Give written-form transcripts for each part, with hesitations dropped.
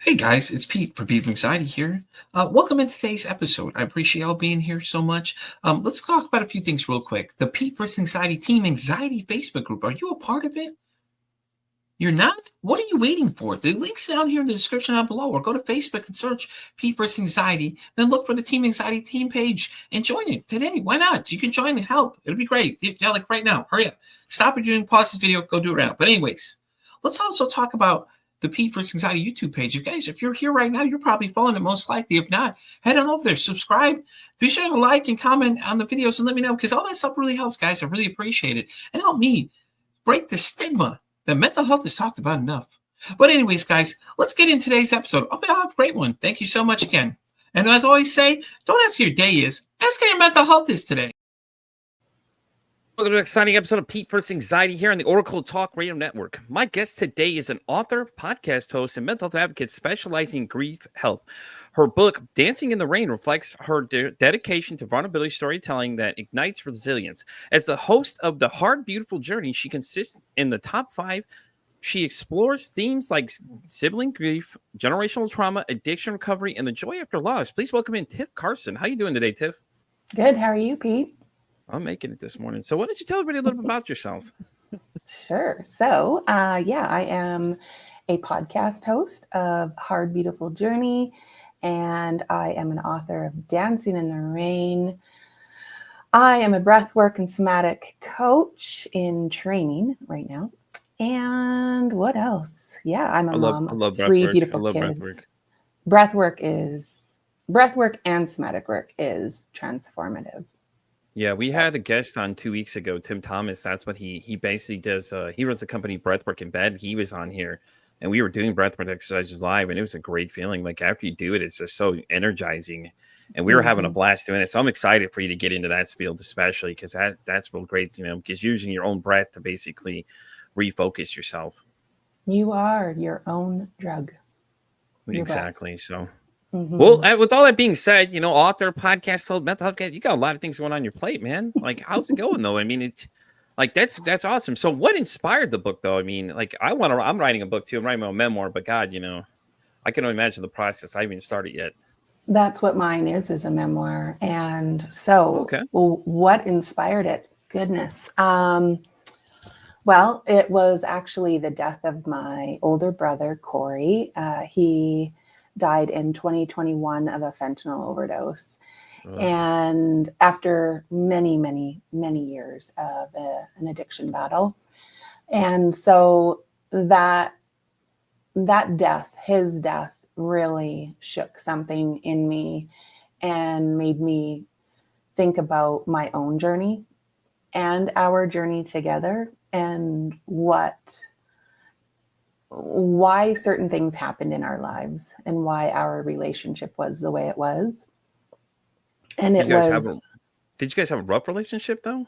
Hey guys, it's Pete from Pete from Anxiety here. Welcome in today's episode. I appreciate y'all being here so much. Let's talk about a few things real quick. The Pete vs. Anxiety Team Anxiety Facebook group. Are you a part of it? You're not? What are you waiting for? The link's down here in the description down below, or go to Facebook and search Pete vs. Anxiety. Then look for the Team Anxiety Team page and join it today. Why not? You can join and help. It'll be great. Yeah, like right now. Hurry up. Stop what you're doing. Pause this video. Go do it right now. But anyways, let's also talk about the Pete vs. Anxiety YouTube page. If you're here right now, you're probably following it most likely. If not, head on over there, subscribe, be sure to like and comment on the videos and let me know, because all that stuff really helps, guys. I really appreciate it. And help me break the stigma that mental health is talked about enough. But anyways, guys, let's get in today's episode. I'll have a great one. Thank you so much again. And as I always say, don't ask how your day is. Ask how your mental health is today. Welcome to an exciting episode of Pete vs. Anxiety here on the Oracle Talk Radio Network. My guest today is an author, podcast host, and mental health advocate specializing in grief health. Her book, Dancing in the Rain, reflects her dedication to vulnerability storytelling that ignites resilience. As the host of The Hard, Beautiful Journey, she consists in the top 5. She explores themes like sibling grief, generational trauma, addiction recovery, and the joy after loss. Please welcome in Tiff Carson. How are you doing today, Tiff? Good. How are you, Pete? I'm making it this morning. So why don't you tell everybody a little bit about yourself? Sure. So, I am a podcast host of Hard, Beautiful Journey, and I am an author of Dancing in the Rain. I am a breathwork and somatic coach in training right now. And what else? Yeah, I'm a mom of 3 beautiful kids. Breathwork and somatic work is transformative. Yeah, we had a guest on 2 weeks ago, Tim Thomas. That's what he basically does. He runs the company Breathwork in Bed. He was on here, and we were doing breathwork exercises live, and it was a great feeling. Like after you do it, it's just so energizing, and we were having a blast doing it. So I'm excited for you to get into that field, especially because that's real great. Because using your own breath to basically refocus yourself. You are your own drug. Exactly. So. Well, with all that being said, author, podcast host, mental health, you got a lot of things going on your plate, man. Like, how's it going though? I mean, that's awesome. So what inspired the book though? I mean, I'm writing a book too. I'm writing my own memoir, but God, I can only imagine the process. I haven't even started yet. That's what mine is a memoir. And so, Well, what inspired it? Goodness. Well, it was actually the death of my older brother, Cory. He died in 2021 of a fentanyl overdose. And after many, many, many years of an addiction battle. And so that death, his death, really shook something in me and made me think about my own journey and our journey together, and why certain things happened in our lives and why our relationship was the way it was. And did you guys have a rough relationship though?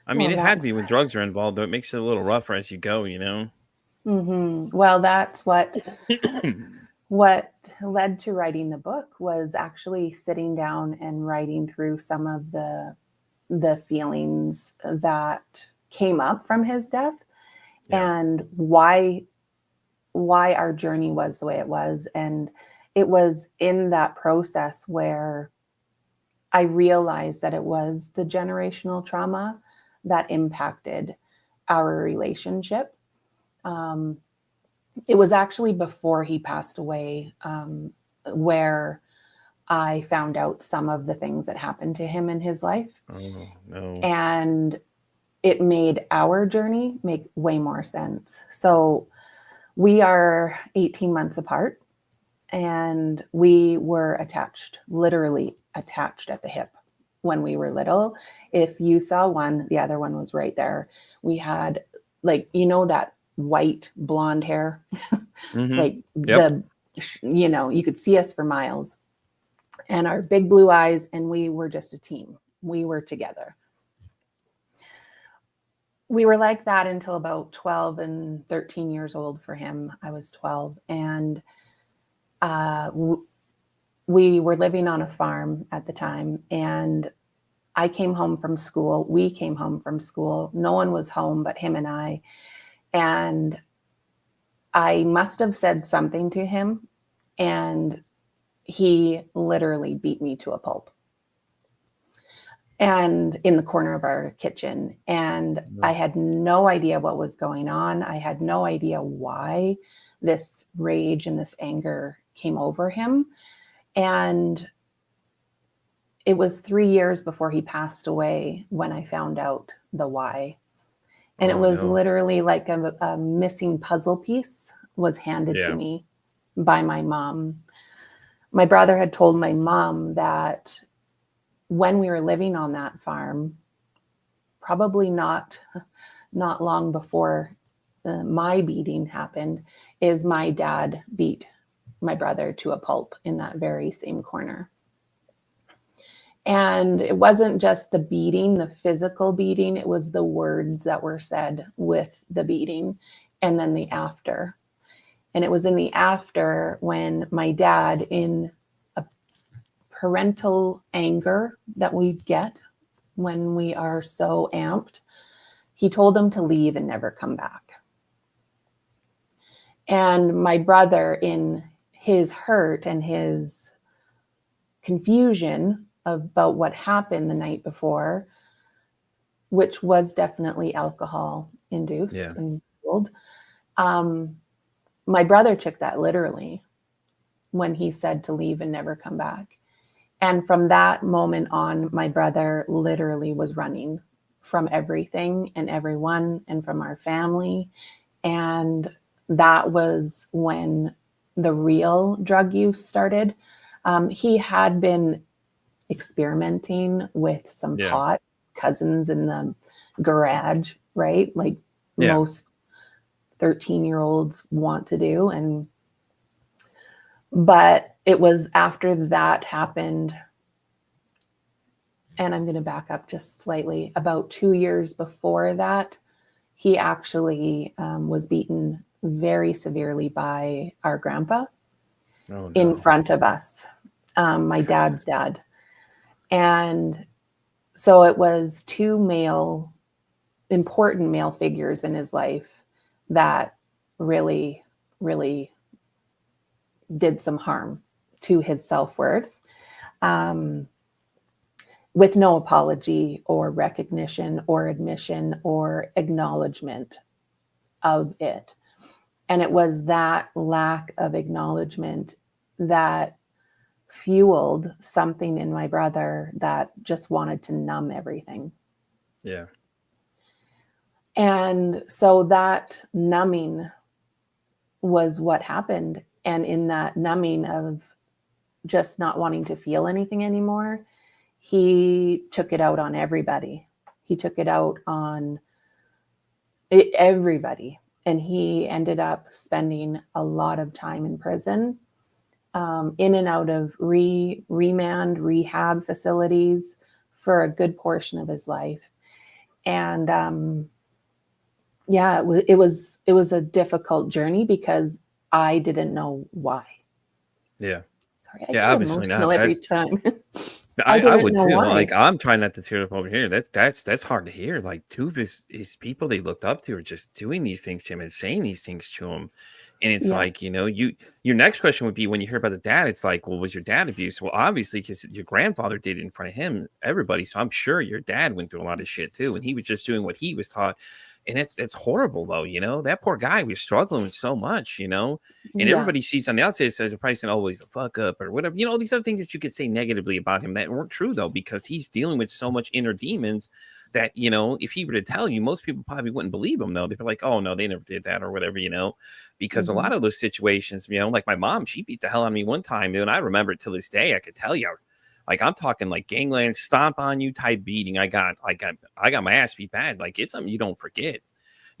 I mean, it had to be when drugs are involved, though. It makes it a little rougher as you go, Well, that's what led to writing the book, was actually sitting down and writing through some of the feelings that came up from his death. And why our journey was the way it was. And it was in that process where I realized that it was the generational trauma that impacted our relationship. It was actually before he passed away, where I found out some of the things that happened to him in his life. Oh, no. And it made our journey make way more sense. So we are 18 months apart, and we were literally attached at the hip when we were little. If you saw one, the other one was right there. We had that white blonde hair, you could see us for miles, and our big blue eyes, and we were just a team. We were together. We were like that until about 12 and 13 years old for him. I was 12. And we were living on a farm at the time. And I came home from school. We came home from school. No one was home but him and I. And I must have said something to him, and he literally beat me to a pulp. And in the corner of our kitchen. And I had no idea what was going on. I had no idea why this rage and this anger came over him. And it was 3 years before he passed away when I found out the why. And it was literally like a missing puzzle piece was handed to me by my mom. My brother had told my mom that when we were living on that farm, probably not long before my beating happened, is my dad beat my brother to a pulp in that very same corner. And it wasn't just the beating, the physical beating, it was the words that were said with the beating and then the after. And it was in the after when my dad, in a parental anger that we get when we are so amped, he told them to leave and never come back. And my brother, in his hurt and his confusion about what happened the night before, which was definitely alcohol induced and fueled, my brother took that literally when he said to leave and never come back. And from that moment on, my brother literally was running from everything and everyone and from our family. And that was when the real drug use started. He had been experimenting with some pot, cousins in the garage, right? Like most 13-year-olds want to do. But it was after that happened, and I'm going to back up just slightly, about 2 years before that, he actually was beaten very severely by our grandpa in front of us, my dad's dad. And so it was two important male figures in his life that really, really did some harm to his self-worth, with no apology or recognition or admission or acknowledgement of it. And it was that lack of acknowledgement that fueled something in my brother that just wanted to numb everything. Yeah. And so that numbing was what happened. And in that numbing of just not wanting to feel anything anymore, he took it out on everybody. He took it out on everybody. And he ended up spending a lot of time in prison, in and out of remand, rehab facilities for a good portion of his life. And it was a difficult journey because I didn't know why. Yeah. Sorry, I get obviously not. Every time. I would too. Why. Like, I'm trying not to tear up over here. That's hard to hear. Like, two of his people they looked up to are just doing these things to him and saying these things to him. And it's like, your next question would be, when you hear about the dad, it's like, well, was your dad abused? Well, obviously, because your grandfather did it in front of him, everybody. So I'm sure your dad went through a lot of shit too. And he was just doing what he was taught. And it's horrible though, that poor guy was struggling with so much, and everybody sees on the outside, says they're probably saying, oh, he's a fuck up or whatever, these other things that you could say negatively about him that weren't true though, because he's dealing with so much inner demons that, if he were to tell you, most people probably wouldn't believe him though. They'd be like, oh no, they never did that or whatever, because a lot of those situations, like my mom, she beat the hell out of me one time, and I remember it till this day. I could tell you, like, I'm talking like gangland stomp on you type beating. I got my ass beat bad. Like, it's something you don't forget,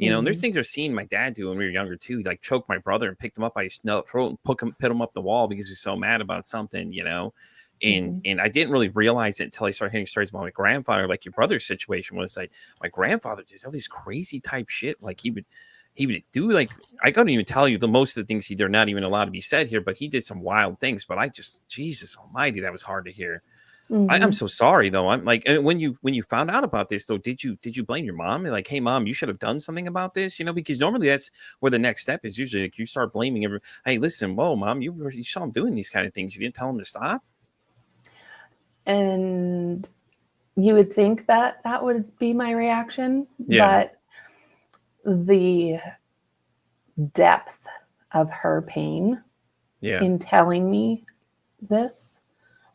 and there's things I've seen my dad do when we were younger too, like choke my brother and picked him up by his throat and put him up the wall because he was so mad about something, and I didn't really realize it until I started hearing stories about my grandfather. Like your brother's situation was like, my grandfather did all these crazy type shit. Like he would do, like, I couldn't even tell you the most of the things they're not even allowed to be said here, but he did some wild things. But I just, Jesus almighty, that was hard to hear. I'm Mhm. so sorry though. I'm like, and when you found out about this though, did you blame your mom? Like, hey mom, you should have done something about this, because normally that's where the next step is. Usually like you start blaming every, hey, listen, whoa, mom, you saw him doing these kind of things. You didn't tell him to stop. And you would think that that would be my reaction, Yeah. but the depth of her pain Yeah. in telling me this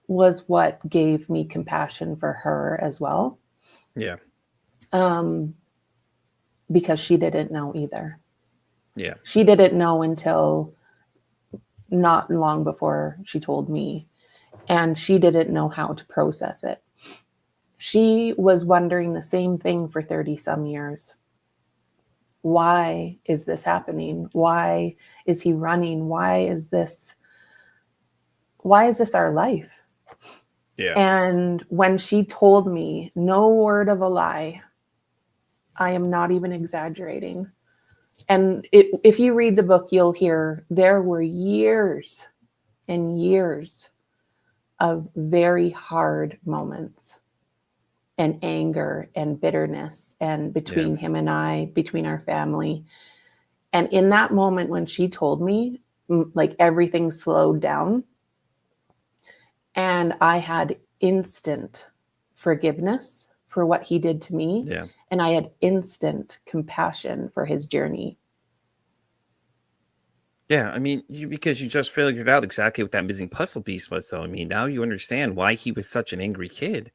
was what gave me compassion for her as well. Yeah. Um, because she didn't know either. Yeah. She didn't know until not long before she told me, and she didn't know how to process it. She was wondering the same thing for 30 some years. Why is this happening? Why is he running? Why is this our life? Yeah. And when she told me, no word of a lie, I am not even exaggerating. And if you read the book, you'll hear there were years and years of very hard moments and anger and bitterness and between him and I, between our family. And in that moment when she told me, like everything slowed down and I had instant forgiveness for what he did to me. Yeah. And I had instant compassion for his journey. Yeah, I mean, because you just figured out exactly what that missing puzzle piece was, though. I mean, now you understand why he was such an angry kid,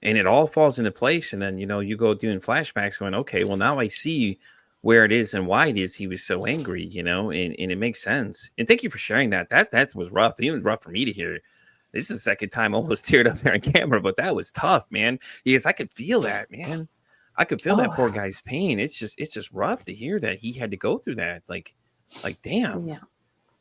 and it all falls into place. And then you go doing flashbacks, going, okay, well now I see where it is and why it is he was so angry, and it makes sense. And thank you for sharing that. That was rough. It was rough for me to hear. This is the second time I almost teared up there on camera, but that was tough, man. Because I could feel that, man. I could feel that Oh, poor guy's pain. It's just rough to hear that he had to go through that. Like damn. yeah.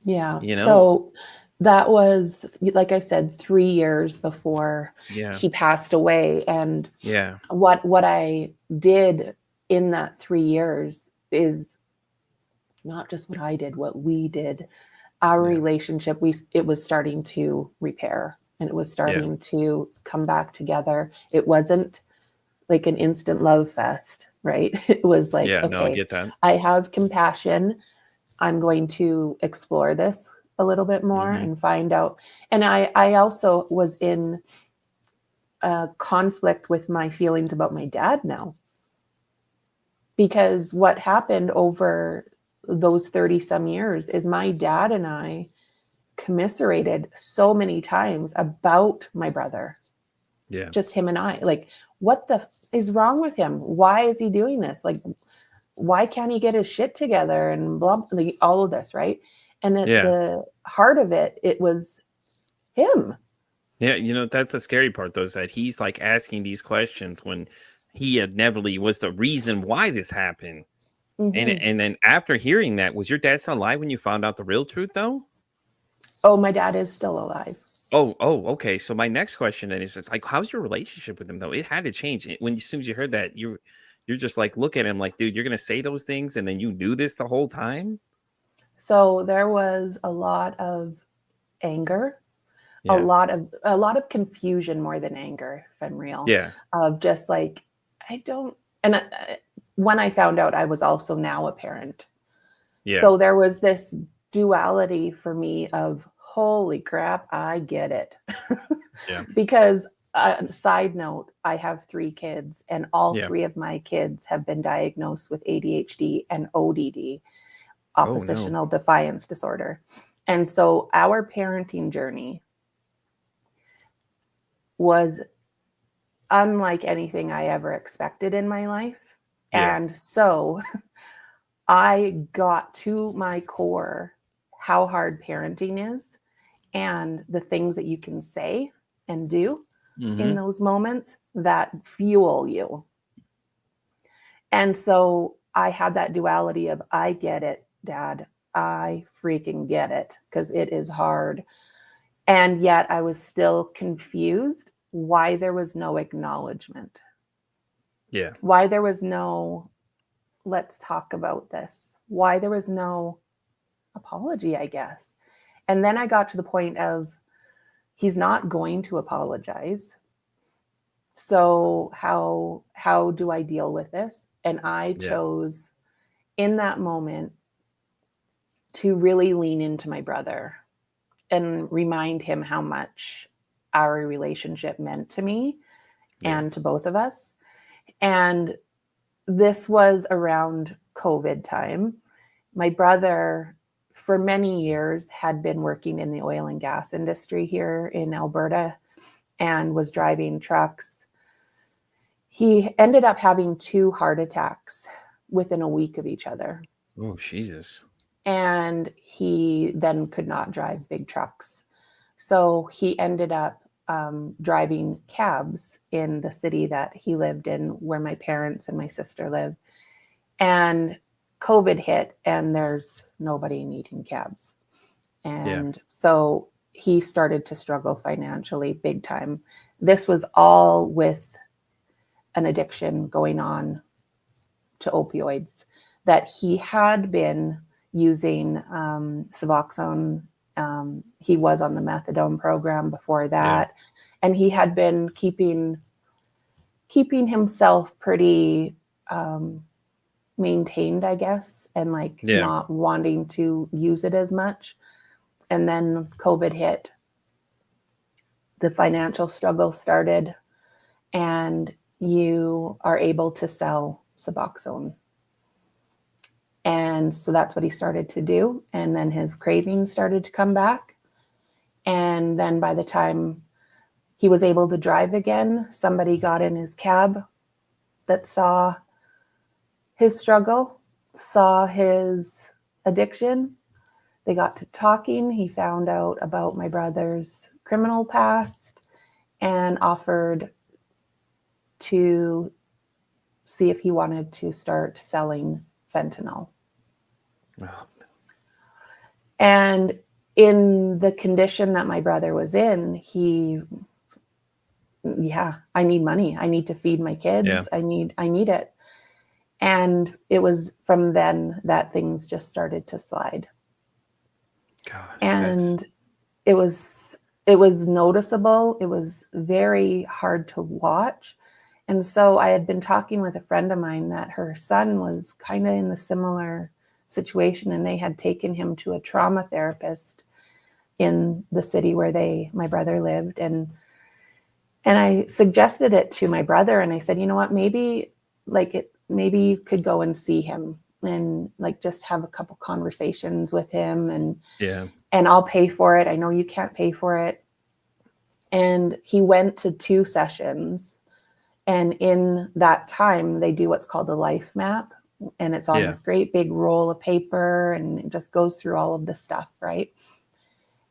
Yeah. You know? So that was, like I said, 3 years before Yeah. he passed away. And Yeah. what I did in that 3 years is not just what I did, what we did. Our Yeah. relationship, it was starting to repair and it was starting to come back together. It wasn't like an instant love fest, right? It was like, Yeah. No, I okay, get that. I have compassion. I'm going to explore this a little bit more Mhm. and find out. And I also was in a conflict with my feelings about my dad now. Because what happened over those 30 some years is my dad and I commiserated so many times about my brother. Yeah. Just him and I. Like, what the is wrong with him? Why is he doing this? Like, why can't he get his shit together and blah, like, all of this, right? And at Yeah. the heart of it, it was him. Yeah. That's the scary part, though, is that he's like asking these questions when he inevitably was the reason why this happened. And Mm-hmm. and then after hearing that, was your dad still alive when you found out the real truth, though? Oh, my dad is still alive. Oh, okay. So my next question then is, it's like, how's your relationship with him though? It had to change when as soon as you heard that, you're just like, look at him like, dude, you're gonna say those things, and then you knew this the whole time. So there was a lot of anger, a Yeah. lot of confusion more than anger, if I'm real, Yeah. of just like, I don't, and when I found out, I was also now a parent. Yeah. So there was this duality for me of, holy crap, I get it. Yeah. Because, side note, I have 3 kids, and all Yeah. 3 of my kids have been diagnosed with ADHD and ODD, Oh no. oppositional defiance disorder. And so our parenting journey was unlike anything I ever expected in my life. Yeah. And so I got to my core how hard parenting is and the things that you can say and do in Mm-hmm. those moments that fuel you. And so I had that duality of, I get it, Dad. I freaking get it, because it is hard. And yet I was still confused why there was no acknowledgement, Yeah. why there was no, let's talk about this, why there was no apology, I guess. And then I got to the point of, he's not going to apologize. So how do I deal with this? And I chose in that moment to really lean into my brother and remind him how much our relationship meant to me and to both of us. And this was around COVID time. My brother, for many years, had been working in the oil and gas industry here in Alberta and was driving trucks. He ended up having 2 heart attacks within a week of each other. Oh, Jesus. And he then could not drive big trucks. So he ended up driving cabs in the city that he lived in, where my parents and my sister live. And COVID hit, and there's nobody needing cabs. And so he started to struggle financially big time. This was all with an addiction going on to opioids that he had been using Suboxone. He was on the methadone program before that. And he had been keeping himself pretty maintained, I guess, and not wanting to use it as much. And then COVID hit. The financial struggle started, and you are able to sell Suboxone. And so that's what he started to do. And then his cravings started to come back. And then by the time he was able to drive again, somebody got in his cab that saw his struggle, saw his addiction. They got to talking. He found out about my brother's criminal past and offered to see if he wanted to start selling fentanyl. Oh. And in the condition that my brother was in, I need money. I need to feed my kids. Yeah. I need it. And it was from then that things just started to slide. God, and it was noticeable. It was very hard to watch. And so I had been talking with a friend of mine that her son was kind of in a similar situation, and they had taken him to a trauma therapist in the city where my brother lived. And I suggested it to my brother, and I said, you know what, maybe you could go and see him and just have a couple conversations with him, and I'll pay for it. I know you can't pay for it. And he went to 2 sessions. And in that time, they do what's called a life map. And it's on this great big roll of paper, and it just goes through all of the stuff, right?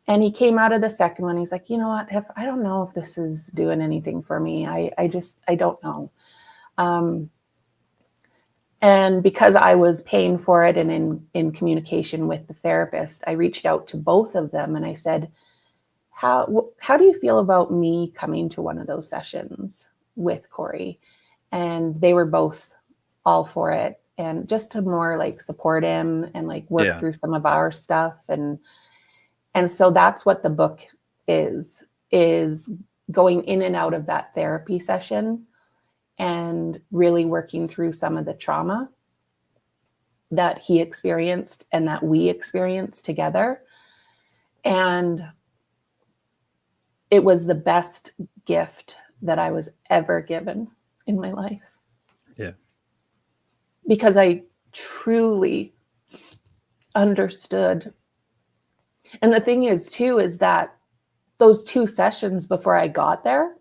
And he came out of the second one. He's like, you know what, I don't know if this is doing anything for me. I don't know. And because I was paying for it and in communication with the therapist, I reached out to both of them and I said, how do you feel about me coming to one of those sessions with Cory? And they were both all for it, and just to more support him and work through some of our stuff. And so that's what the book is going in and out of that therapy session and really working through some of the trauma that he experienced and that we experienced together. And it was the best gift that I was ever given in my life. Yeah. Because I truly understood. And the thing is too, is that those 2 sessions before I got there,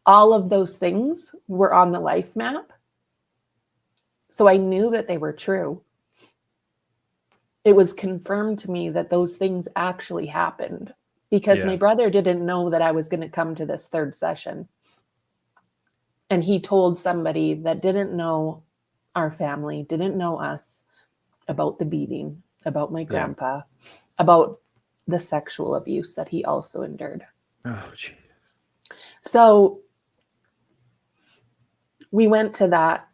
all of those things were on the life map. So I knew that they were true. It was confirmed to me that those things actually happened, because my brother didn't know that I was going to come to this 3rd session. And he told somebody that didn't know our family, didn't know us, about the beating, about my grandpa, about the sexual abuse that he also endured. Oh, Jesus. So we went to that,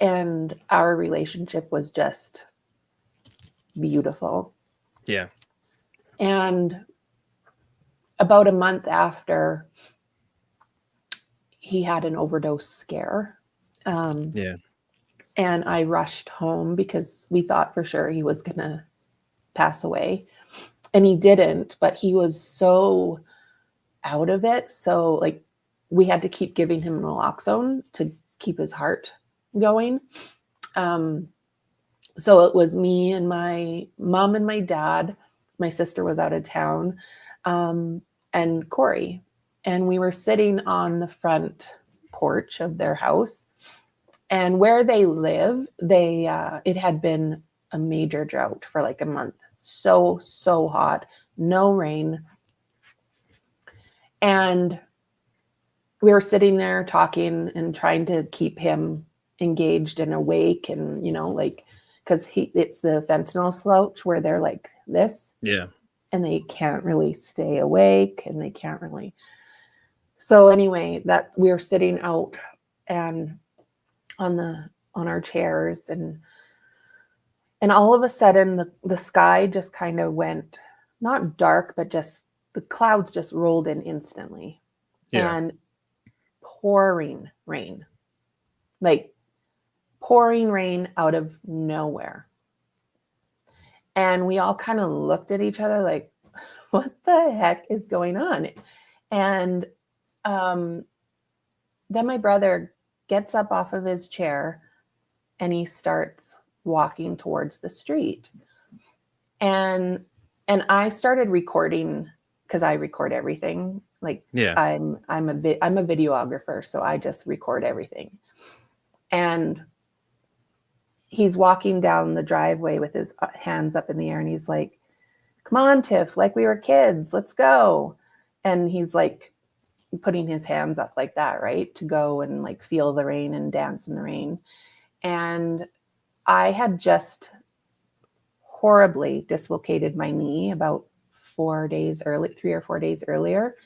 and our relationship was just beautiful. Yeah. And about a month after, he had an overdose scare. Yeah. And I rushed home because we thought for sure he was going to pass away. And he didn't, but he was so out of it. So like we had to keep giving him naloxone to keep his heart going. So it was me and my mom and my dad. My sister was out of town, and Cory. And we were sitting on the front porch of their house. And where they live, it had been a major drought for like a month. So hot, no rain. And we were sitting there talking and trying to keep him engaged and awake, and like, because it's the fentanyl slouch where they're like this. Yeah. And they can't really stay awake, and they can't really. So anyway, that we were sitting out and on our chairs, and all of a sudden the sky just kind of went not dark, but just the clouds just rolled in instantly. Yeah. And pouring rain, like pouring rain out of nowhere. And we all kind of looked at each other like, what the heck is going on? And then my brother gets up off of his chair and he starts walking towards the street. And I started recording, because I record everything. Like, yeah. I'm a videographer, so I just record everything. And he's walking down the driveway with his hands up in the air, and he's like, "Come on, Tiff, like we were kids, let's go." And he's like putting his hands up like that, right, to go and like feel the rain and dance in the rain. And I had just horribly dislocated my knee about 3 or 4 days earlier.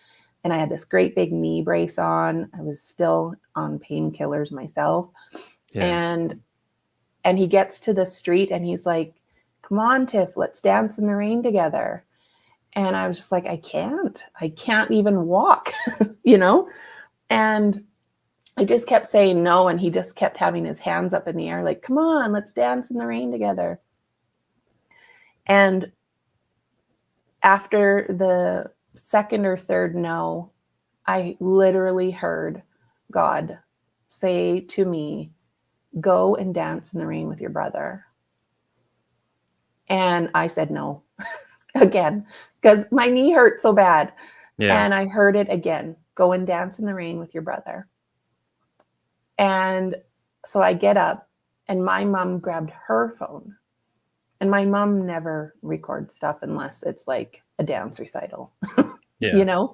And I had this great big knee brace on. I was still on painkillers myself. Yeah. And he gets to the street and he's like, "Come on, Tiff, let's dance in the rain together." And I was just like, I can't even walk, And I just kept saying no. And he just kept having his hands up in the air, like, "Come on, let's dance in the rain together." And after the second or third no, I literally heard God say to me, "Go and dance in the rain with your brother." And I said no again, because my knee hurt so bad. Yeah. And I heard it again, "Go and dance in the rain with your brother." And so I get up, and my mom grabbed her phone. And my mom never records stuff unless it's like a dance recital, yeah.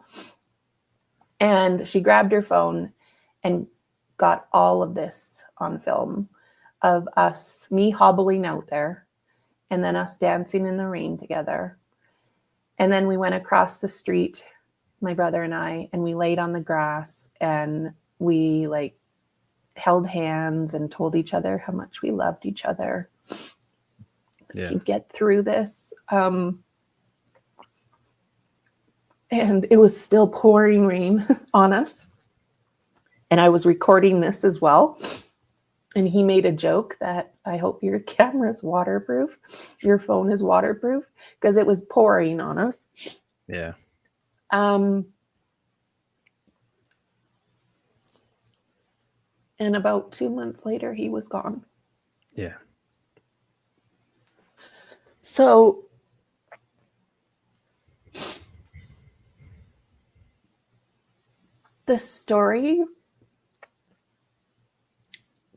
And she grabbed her phone and got all of this on film of me hobbling out there, and then us dancing in the rain together. And then we went across the street, my brother and I, and we laid on the grass, and we like held hands and told each other how much we loved each other. Yeah. To get through this. And it was still pouring rain on us. And I was recording this as well. And he made a joke that, "I hope your camera's waterproof. Your phone is waterproof," because it was pouring on us. Yeah. And about 2 months later, he was gone. Yeah. So the story,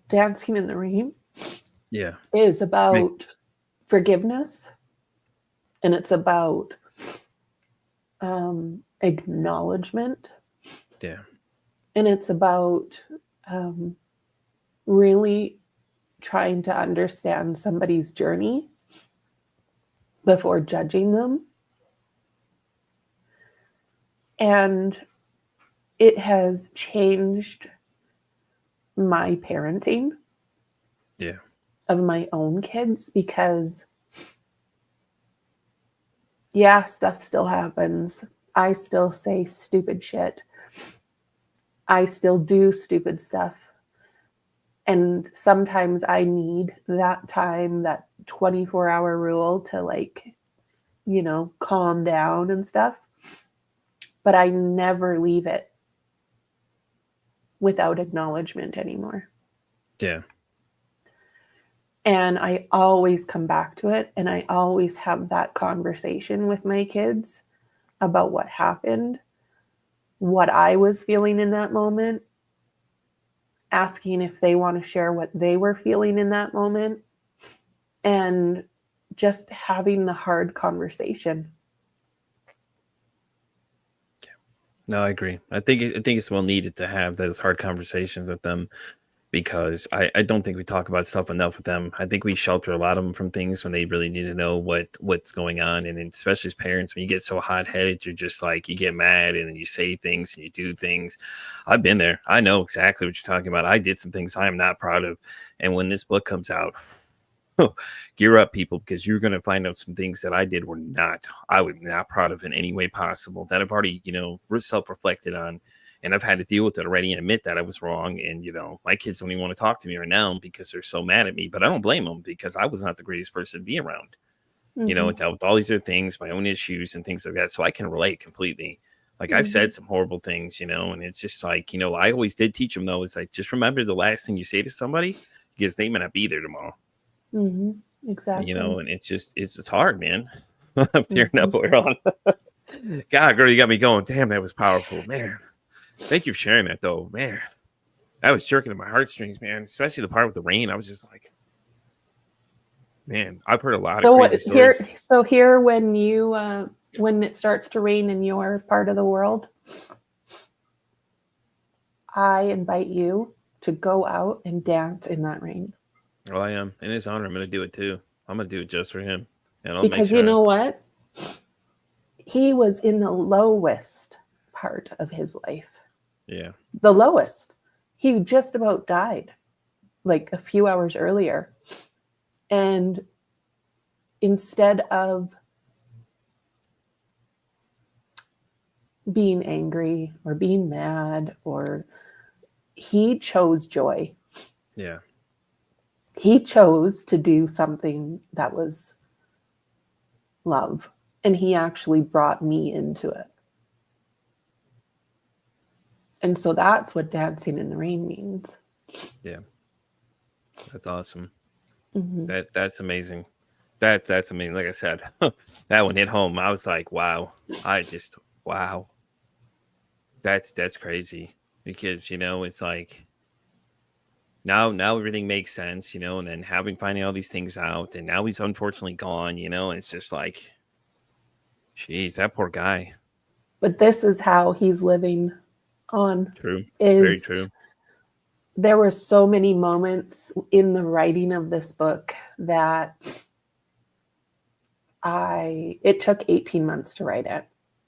Dancing in the Rain, is about forgiveness, and it's about acknowledgement. Yeah. And it's about really trying to understand somebody's journey before judging them. And it has changed my parenting of my own kids, because stuff still happens, I still say stupid shit. I still do stupid stuff. And sometimes I need that time, that 24-hour rule to like, calm down and stuff. But I never leave it without acknowledgement anymore. Yeah. And I always come back to it. And I always have that conversation with my kids about what happened, what I was feeling in that moment, asking if they want to share what they were feeling in that moment, and just having the hard conversation. No, I agree. I think it's well needed to have those hard conversations with them, because I don't think we talk about stuff enough with them. I think we shelter a lot of them from things when they really need to know what's going on. And especially as parents, when you get so hot-headed, you're just like, you get mad and then you say things and you do things. I've been there. I know exactly what you're talking about. I did some things I am not proud of. And when this book comes out, gear up, people, because you're going to find out some things that I did I was not proud of in any way possible, that I've already, self-reflected on. And I've had to deal with it already and admit that I was wrong. And, my kids don't even want to talk to me right now because they're so mad at me. But I don't blame them, because I was not the greatest person to be around. Mm-hmm. It dealt with all these other things, my own issues and things like that. So I can relate completely. Like, I've said some horrible things, and it's just like, I always did teach them, though, is like, just remember the last thing you say to somebody, because they may not be there tomorrow. Mm-hmm. Exactly. And it's hard, man. I'm tearing up over on. God, girl, you got me going. Damn, that was powerful, man. Thank you for sharing that, though, man. That was jerking at my heartstrings, man. Especially the part with the rain. I was just like, man, I've heard a lot of crazy stories. Here, when when it starts to rain in your part of the world, I invite you to go out and dance in that rain. Oh, I am. In his honor, I'm going to do it too. I'm going to do it just for him. And I'll because make sure. You know what? He was in the lowest part of his life. Yeah. The lowest. He just about died like a few hours earlier. And instead of being angry or being mad, he chose joy. Yeah. He chose to do something that was love. And he actually brought me into it. And so that's what dancing in the rain means. Yeah. That's awesome. Mm-hmm. That's amazing. That's amazing. Like I said, that one hit home. I was like, wow. Wow. That's crazy, because, it's like, now everything makes sense, and then finding all these things out, and now he's unfortunately gone, and it's just like, geez, that poor guy. But this is how he's living on. True. Very true. There were so many moments in the writing of this book that it took 18 months to write it.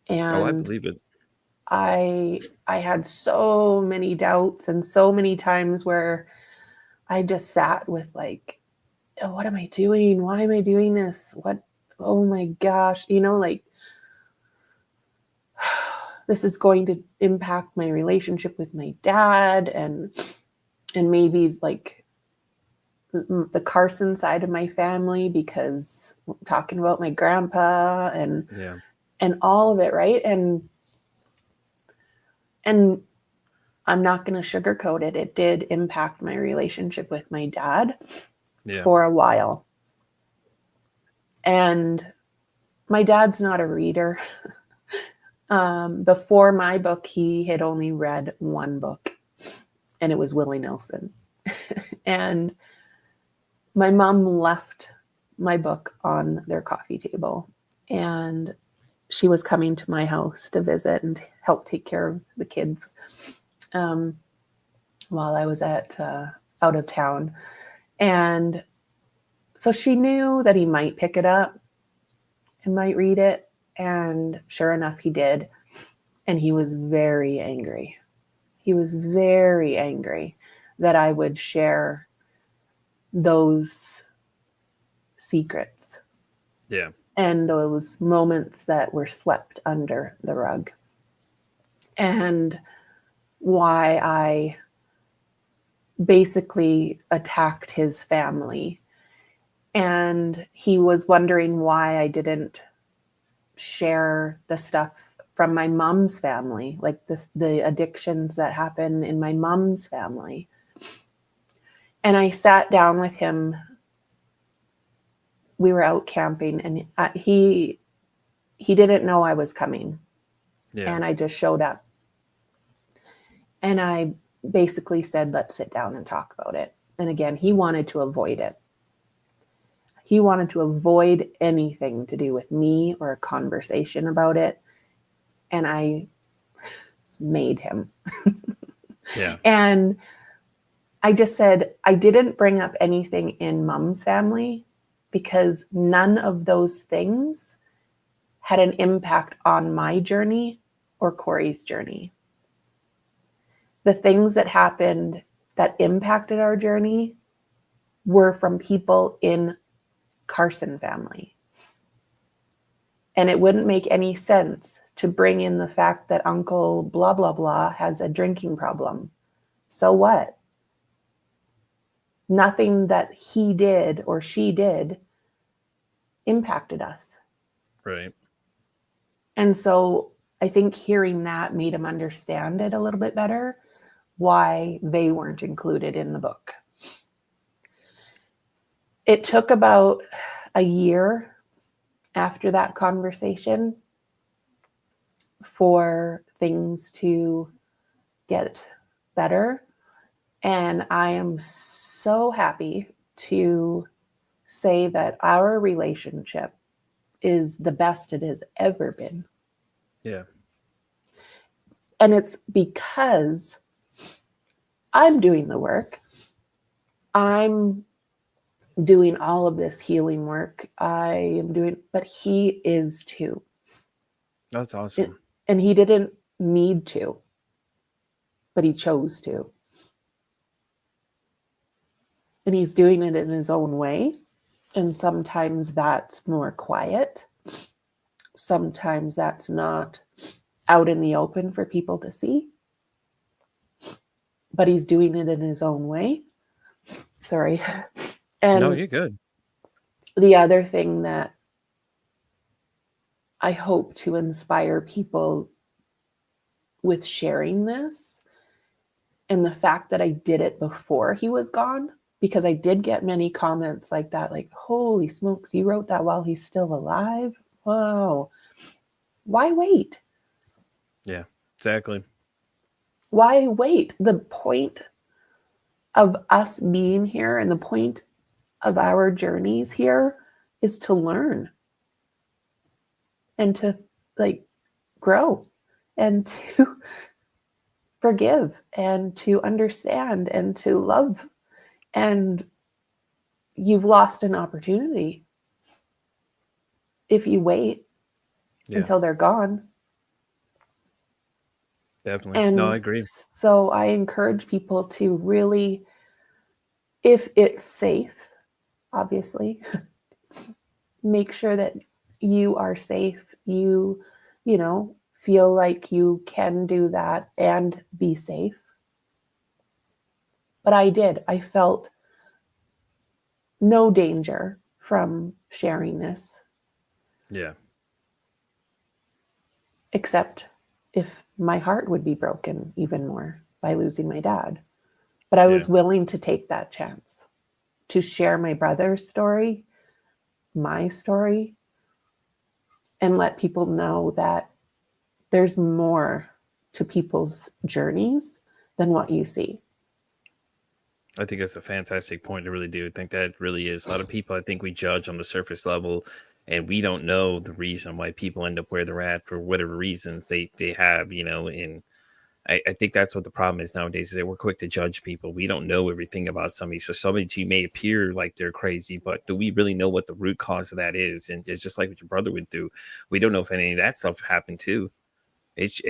And I believe it. I had so many doubts and so many times where I just sat with like, oh, what am I doing? Why am I doing this? Oh my gosh, this is going to impact my relationship with my dad and maybe like the Carson side of my family, because I'm talking about my grandpa and all of it, right? And I'm not going to sugarcoat it. It did impact my relationship with my dad for a while. And my dad's not a reader. Before my book, he had only read one book, and it was Willie Nelson. And my mom left my book on their coffee table, and she was coming to my house to visit and help take care of the kids while I was out of town. And so she knew that he might pick it up and might read it. And sure enough, he did. And he was very angry. He was very angry that I would share those secrets. Yeah. And those moments that were swept under the rug. And why I basically attacked his family. And he was wondering why I didn't share the stuff from my mom's family, like the addictions that happen in my mom's family. And I sat down with him. We were out camping, and he didn't know I was coming. Yeah. And I just showed up. And I basically said, let's sit down and talk about it. And again, he wanted to avoid it. He wanted to avoid anything to do with me or a conversation about it. And I made him. Yeah. And I just said, I didn't bring up anything in mom's family because none of those things had an impact on my journey or Cory's journey. The things that happened that impacted our journey were from people in Carson family. And it wouldn't make any sense to bring in the fact that Uncle blah, blah, blah has a drinking problem. So what? Nothing that he did or she did impacted us. Right. And so I think hearing that made him understand it a little bit better, why they weren't included in the book. It took about a year after that conversation for things to get better. And I am so happy to say that our relationship is the best it has ever been. Yeah. And it's because I'm doing the work. I'm doing all of this healing work. I am doing, but he is too. That's awesome. And he didn't need to, but he chose to. And he's doing it in his own way. And sometimes that's more quiet. Sometimes that's not out in the open for people to see. But he's doing it in his own way. Sorry. And no, you're good. The other thing that I hope to inspire people with sharing this, and the fact that I did it before he was gone, because I did get many comments like that, like, holy smokes, you wrote that while he's still alive? Whoa. Why wait? Yeah, exactly. Why wait? The point of us being here and the point of our journeys here is to learn and to grow and to forgive and to understand and to love. And you've lost an opportunity if you wait until they're gone. Definitely. And no, I agree. So I encourage people to really, if it's safe, obviously, make sure that you are safe. You feel like you can do that and be safe. But I did. I felt no danger from sharing this. Yeah. Except if my heart would be broken even more by losing my dad. But I was willing to take that chance to share my brother's story, my story, and let people know that there's more to people's journeys than what you see. I think that's a fantastic point. I really do think that really is. A lot of people, I think we judge on the surface level, and we don't know the reason why people end up where they're at for whatever reasons they have, and I think that's what the problem is nowadays, is that we're quick to judge people. We don't know everything about somebody. So somebody may appear like they're crazy, but do we really know what the root cause of that is? And it's just like what your brother went through. We don't know if any of that stuff happened too. It's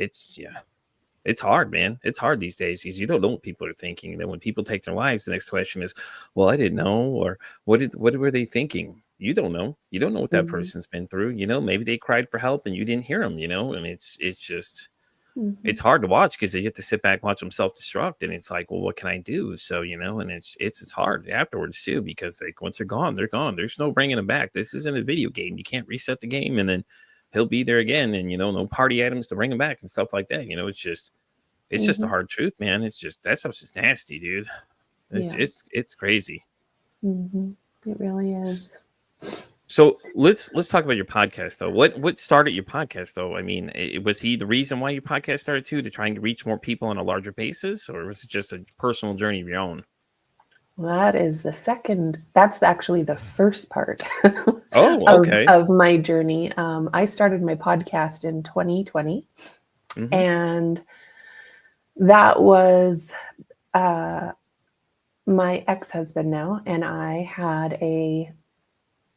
hard, man. It's hard these days because you don't know what people are thinking. And then when people take their lives, the next question is, well, I didn't know, or what were they thinking? you don't know. You don't know what that Mhm. person's been through. Maybe they cried for help and you didn't hear them. And it's just Mhm. it's hard to watch because you get to sit back and watch them self-destruct, and it's like, well, what can I do? So and it's hard afterwards too, because like once they're gone, they're gone. There's no bringing them back. This isn't a video game. You can't reset the game and then he'll be there again, and no party items to bring him back and stuff like that. It's just a Mhm. hard truth, man. It's just that stuff's just nasty, dude. It's Yeah. it's crazy. Mhm. It really S- is. So let's talk about your podcast though. What started your podcast though? I mean, was he the reason why your podcast started too, to try and reach more people on a larger basis, or was it just a personal journey of your own? That is the second. That's actually the first part Oh, of okay. of my journey. I started my podcast in 2020, Mm-hmm. and that was uh, my ex-husband now, and I had a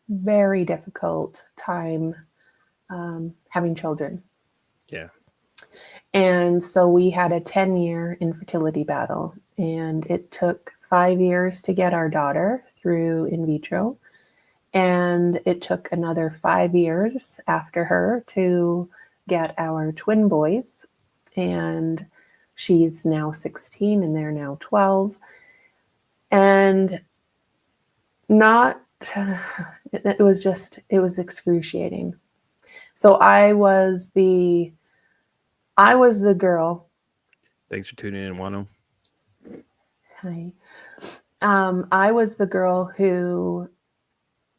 very difficult time having children. Yeah. And so we had a 10-year infertility battle, and it took 5 years to get our daughter through in vitro. And it took another 5 years after her to get our twin boys. And she's now 16 and they're now 12. And not, it was excruciating. So I was the girl. Thanks for tuning in, Wano. Hi. I was the girl who,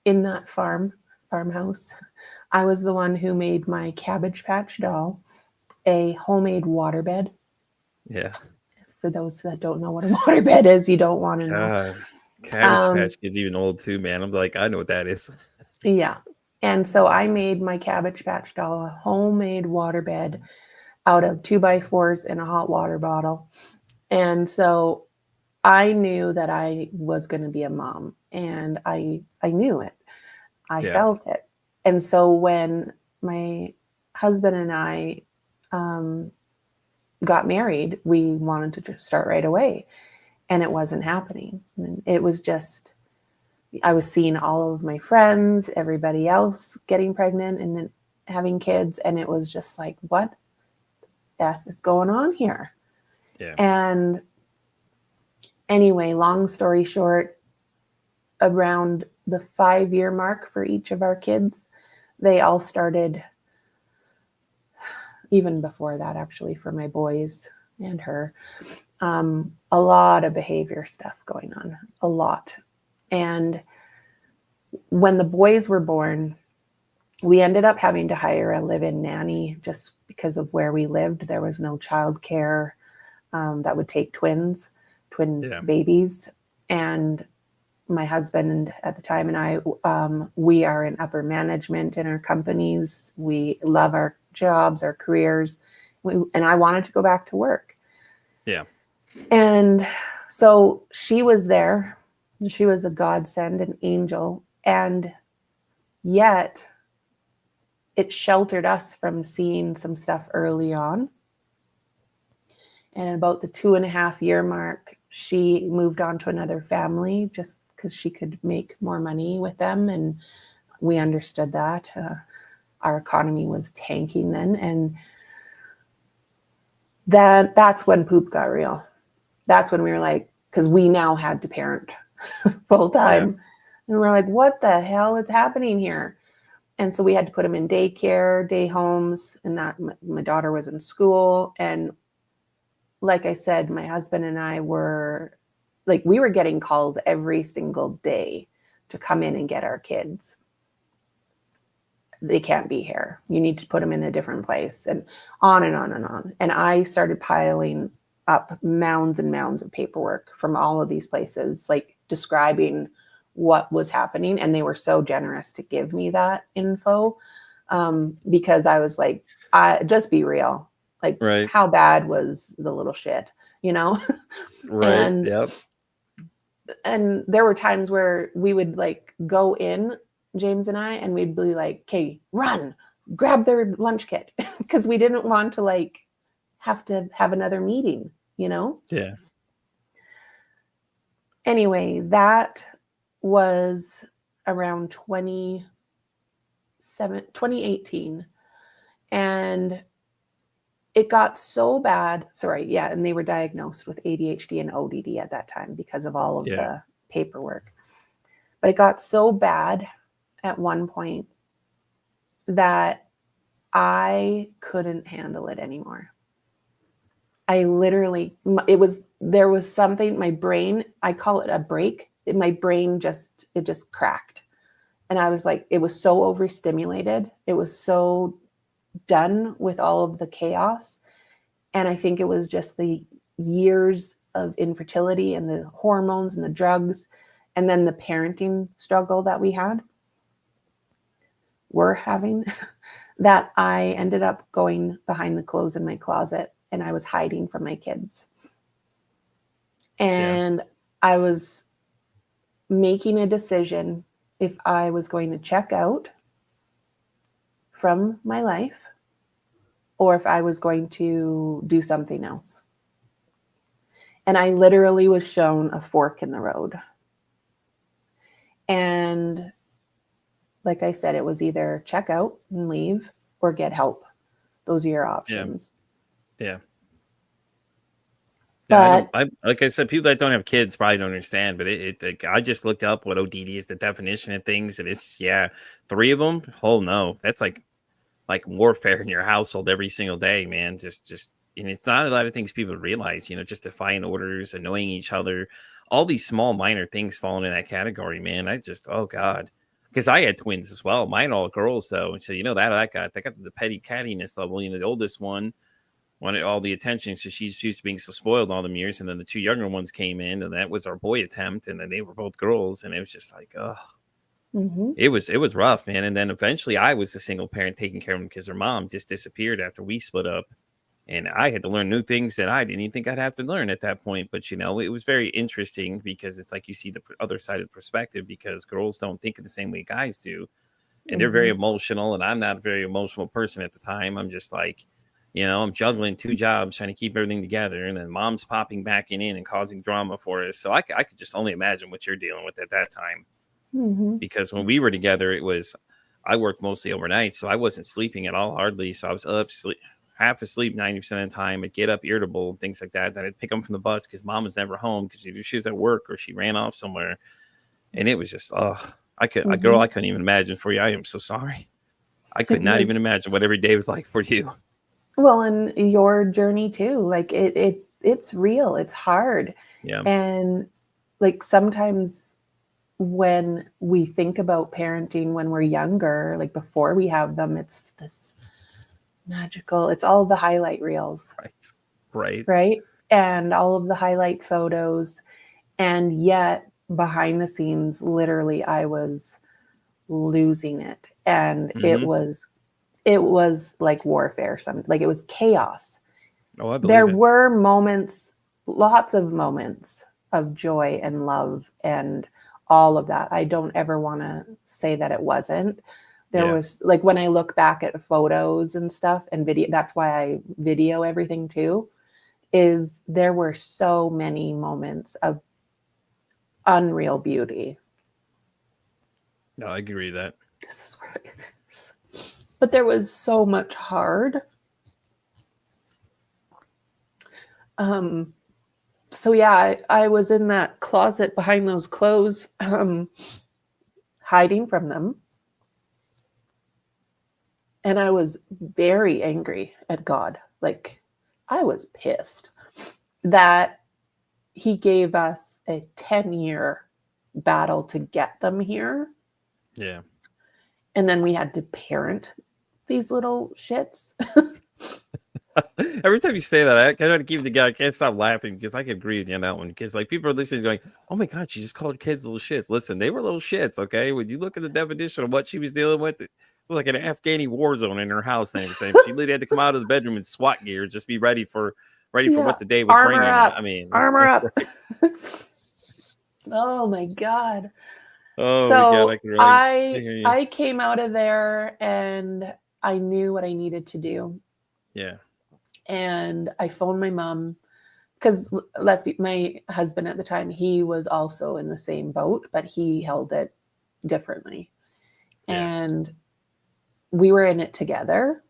in that farmhouse, I was the one who made my Cabbage Patch doll a homemade waterbed. Yeah. For those that don't know what a waterbed is, you don't want to know. God, Cabbage Patch Kids even old too, man. I'm like, I know what that is. Yeah. And so I made my Cabbage Patch doll a homemade waterbed out of 2x4s in a hot water bottle. And so I knew that I was going to be a mom, and I knew it. I felt it. And so when my husband and I got married, we wanted to just start right away, and it wasn't happening. And it was just, I was seeing all of my friends, everybody else getting pregnant and then having kids, and it was just like, what the F is going on here? Yeah. And anyway, long story short, around the 5-year mark for each of our kids, they all started, even before that, actually, for my boys and her, a lot of behavior stuff going on, a lot. And when the boys were born, we ended up having to hire a live-in nanny just because of where we lived. There was no childcare that would take twin babies. And my husband at the time and I, we are in upper management in our companies. We love our jobs, our careers, and I wanted to go back to work. Yeah. And so she was there. She was a godsend, an angel, and yet it sheltered us from seeing some stuff early on. And about the 2.5-year mark, she moved on to another family just because she could make more money with them. And we understood that. Our economy was tanking then. And that's when poop got real. That's when we were like, because we now had to parent full time. Yeah. And we're like, what the hell is happening here? And so we had to put them in daycare, day homes, and that my daughter was in school. And like I said, my husband and I were like, we were getting calls every single day to come in and get our kids. They can't be here. You need to put them in a different place, and on and on and on. And I started piling up mounds and mounds of paperwork from all of these places, like describing what was happening. And they were so generous to give me that info because I was like, just be real. Like, right. How bad was the little shit, Right. Yep. And there were times where we would like go in, James and I, and we'd be like, okay, run, grab their lunch kit. Because we didn't want to like have to have another meeting, Yeah. Anyway, that was around 2018. And it got so bad. And they were diagnosed with ADHD and ODD at that time because of all of the paperwork. But it got so bad at one point that I couldn't handle it anymore. I literally, there was something, my brain, I call it a break. My brain just cracked. And I was like, it was so overstimulated. It was so done with all of the chaos. And I think it was just the years of infertility and the hormones and the drugs, and then the parenting struggle that we're having, that I ended up going behind the clothes in my closet and I was hiding from my kids. And I was making a decision if I was going to check out from my life or if I was going to do something else. And I literally was shown a fork in the road. And like I said, it was either check out and leave or get help. Those are your options. Yeah. But I like I said, people that don't have kids probably don't understand, but I just looked up what ODD is, the definition of things, and it's 3 of them. Oh no, that's like warfare in your household every single day, man. Just and it's not a lot of things people realize, just defying orders, annoying each other, all these small minor things falling in that category, man. Oh God. Because I had twins as well. Mine all girls though. And so that got the petty cattiness level. The oldest one wanted all the attention, so she's used to being so spoiled all them years. And then the 2 younger ones came in, and that was our boy attempt. And then they were both girls, and it was just like, it was rough, man. And then eventually, I was the single parent taking care of them because their mom just disappeared after we split up, and I had to learn new things that I didn't even think I'd have to learn at that point. But it was very interesting because it's like you see the other side of the perspective, because girls don't think of the same way guys do, and they're very emotional, and I'm not a very emotional person at the time. I'm just like, I'm juggling 2 jobs, trying to keep everything together. And then mom's popping back in and causing drama for us. So I could just only imagine what you're dealing with at that time. Because when we were together, I worked mostly overnight. So I wasn't sleeping at all, hardly. So I was up, half asleep 90% of the time. I'd get up irritable and things like that. Then I'd pick them from the bus because mom was never home because either she was at work or she ran off somewhere. And it was just, I couldn't even imagine for you. I am so sorry. I could not even imagine what every day was like for you. Well, and your journey too, like it's real, it's hard. Yeah. And like sometimes when we think about parenting when we're younger, like before we have them, it's this magical, it's all the highlight reels. Right. And all of the highlight photos. And yet behind the scenes, literally, I was losing it. And it was like warfare, like it was chaos. Oh, I believe there it. were moments, lots of moments of joy and love and all of that. I don't ever want to say that it wasn't. There was, like, when I look back at photos and stuff and video, that's why I video everything too, is there were so many moments of unreal beauty. No, I agree with that. This is where it is. But there was so much hard. So yeah, I was in that closet behind those clothes, hiding from them. And I was very angry at God. Like, I was pissed that he gave us a 10-year battle to get them here. Yeah. And then we had to parent these little shits. Every time you say that, I gotta keep the guy. I can't stop laughing because I can agree with you on that one. Because like people are listening, going, "Oh my God, she just called kids little shits." Listen, they were little shits. Okay, when you look at the definition of what she was dealing with, it was like an Afghani war zone in her house and everything. She literally had to come out of the bedroom in SWAT gear, just be ready for what the day was bringing. Up. I mean, armor up. Oh my God. Oh so my God, I came out of there and I knew what I needed to do. Yeah. And I phoned my mom because my husband at the time, he was also in the same boat, but he held it differently. Yeah. And we were in it together.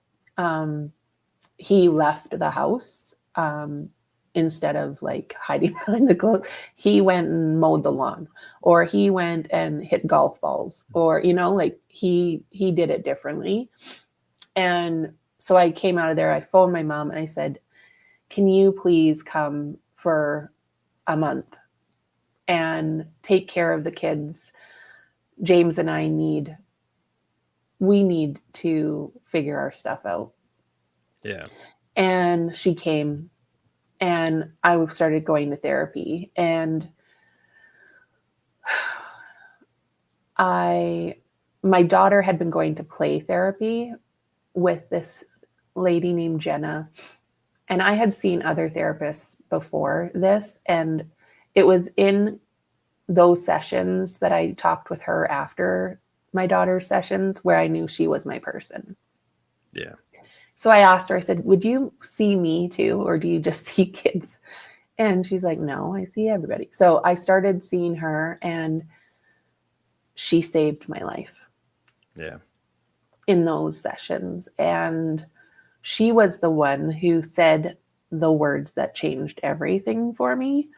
He left the house instead of like hiding behind the clothes. He went and mowed the lawn, or he went and hit golf balls, or, you know, like he did it differently. And so I came out of there. I phoned my mom and I said, can you please come for a month and take care of the kids? James and I we need to figure our stuff out. Yeah. And she came, and I started going to therapy, and my daughter had been going to play therapy with this lady named Jenna, and I had seen other therapists before this, and it was in those sessions that I talked with her after my daughter's sessions where I knew she was my person. Yeah. So I asked her, I said, would you see me too, or do you just see kids? And she's like, no, I see everybody. So I started seeing her, and she saved my life. Yeah. In those sessions. And she was the one who said the words that changed everything for me,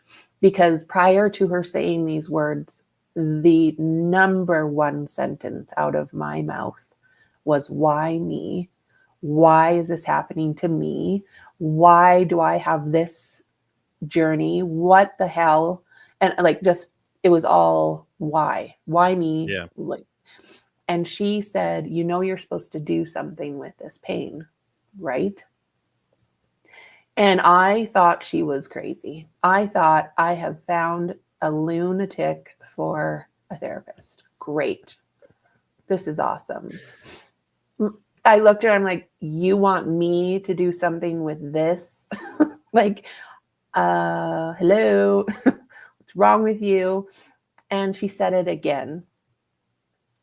because prior to her saying these words, the number one sentence out of my mouth was, why me? Why is this happening to me? Why do I have this journey? What the hell? And like, just, it was all why me? Yeah. Like, and she said, you know, you're supposed to do something with this pain, right? And I thought she was crazy. I thought, I have found a lunatic for a therapist. Great. This is awesome. I looked at her, I'm like, you want me to do something with this? Like, hello, what's wrong with you? And she said it again.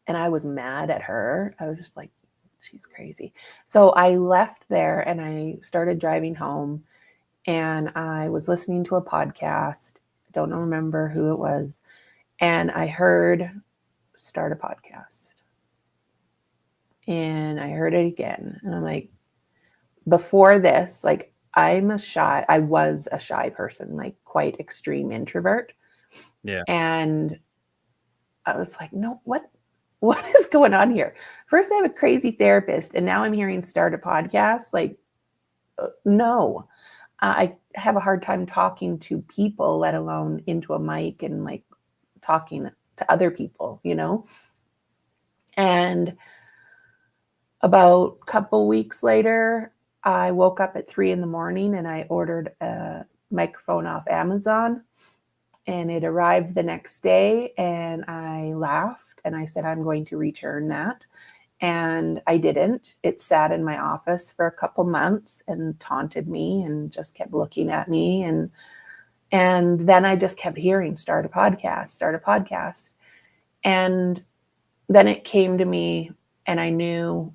And I was mad at her. I was just like, she's crazy. So I left there and I started driving home, and I was listening to a podcast. I don't remember who it was. And I heard, start a podcast. And I heard it again. And I'm like, before this, like, I was a shy person, like quite extreme introvert. Yeah. And I was like, no, what is going on here? First I have a crazy therapist, and now I'm hearing start a podcast. Like, no, I have a hard time talking to people, let alone into a mic and like talking to other people, you know? And about a couple weeks later, I woke up at 3 a.m. and I ordered a microphone off Amazon, and it arrived the next day, and I laughed and I said, I'm going to return that. And I didn't. It sat in my office for a couple months and taunted me and just kept looking at me. And then I just kept hearing, start a podcast. And then it came to me, and I knew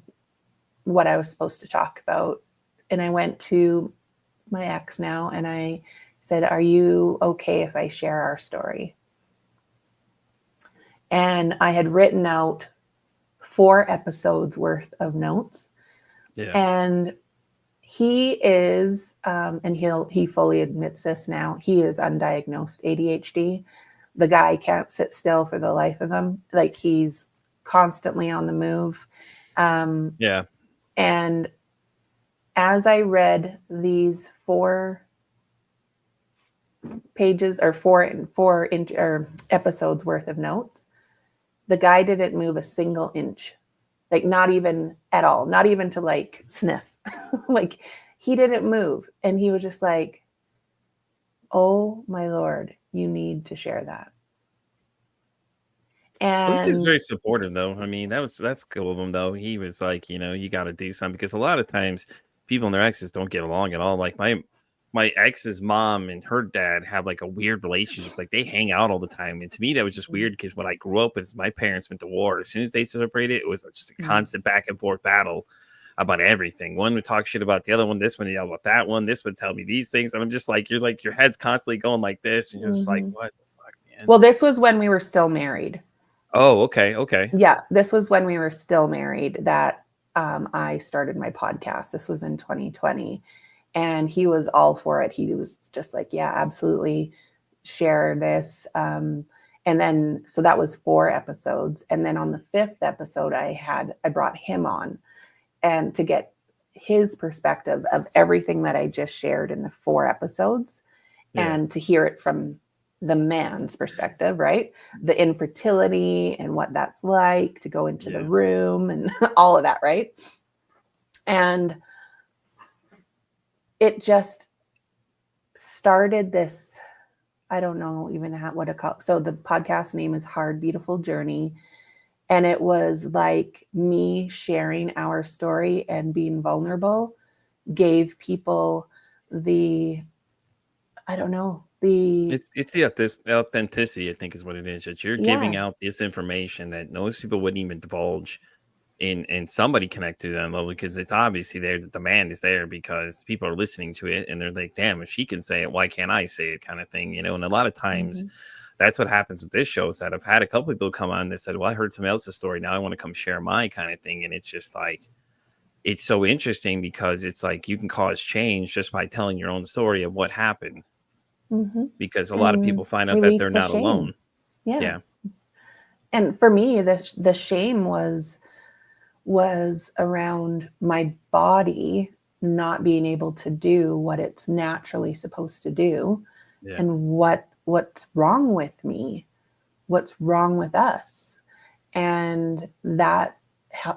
what I was supposed to talk about. And I went to my ex now, and I said, are you okay if I share our story? And I had written out 4 episodes worth of notes. Yeah. And he is, and he fully admits this now, he is undiagnosed ADHD. The guy can't sit still for the life of him. Like, he's constantly on the move. Yeah. And as I read these 4 pages or 4 episodes worth of notes, the guy didn't move a single inch, like not even at all, not even to like sniff. Like, he didn't move. And he was just like, oh my Lord, you need to share that. He seems And very supportive, though. I mean, that's cool of him, though. He was like, you got to do something, because a lot of times people and their exes don't get along at all. Like my ex's mom and her dad have like a weird relationship. Like, they hang out all the time. And to me, that was just weird, because when I grew up, as my parents went to war, as soon as they separated, it was just a constant back and forth battle about everything. One would talk shit about the other one. This one yell about that one. This would tell me these things. And I'm just like, your head's constantly going like this. And you're just like, what the fuck, man? well, this was when we were still married. Oh, okay. Yeah, this was when we were still married that I started my podcast. This was in 2020. And he was all for it. He was just like, yeah, absolutely, share this. And then, so that was 4 episodes. And then on the 5th episode, I brought him on and to get his perspective of everything that I just shared in the 4 episodes and to hear it from the man's perspective, right? The infertility and what that's like to go into the room and all of that, right? And it just started this, I don't know even what to call. So the podcast name is Hard, Beautiful Journey. And it was like me sharing our story and being vulnerable gave people it's the authenticity, I think, is what it is, that you're giving out this information that most people wouldn't even divulge, and somebody connect to them level, because it's obviously there, the demand is there because people are listening to it and they're like, damn, if she can say it, why can't I say it, kind of thing, and a lot of times that's what happens with this show. Is that I've had a couple people come on that said, well, I heard somebody else's story, now I want to come share my kind of thing. And it's just like, it's so interesting because it's like you can cause change just by telling your own story of what happened, because a lot of people find out that they're not alone. Yeah. And for me, the shame was around my body not being able to do what it's naturally supposed to do, and what's wrong with me, what's wrong with us. And that